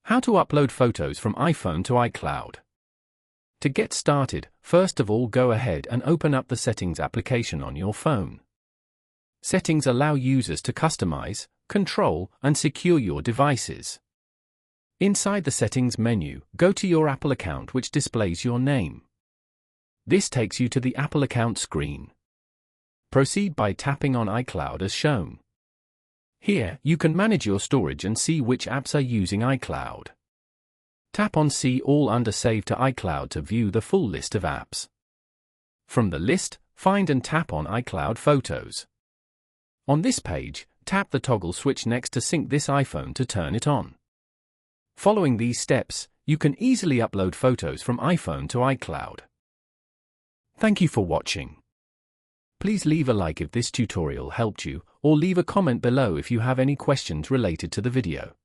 How to upload photos from iPhone to iCloud. To get started, first of all go ahead and open up the Settings application on your phone. Settings allow users to customize, control, and secure your devices. Inside the Settings menu, go to your Apple account which displays your name. This takes you to the Apple account screen. Proceed by tapping on iCloud as shown. Here, you can manage your storage and see which apps are using iCloud. Tap on See All under Save to iCloud to view the full list of apps. From the list, find and tap on iCloud Photos. On this page, tap the toggle switch next to sync this iPhone to turn it on. Following these steps, you can easily upload photos from iPhone to iCloud. Thank you for watching. Please leave a like if this tutorial helped you, or leave a comment below if you have any questions related to the video.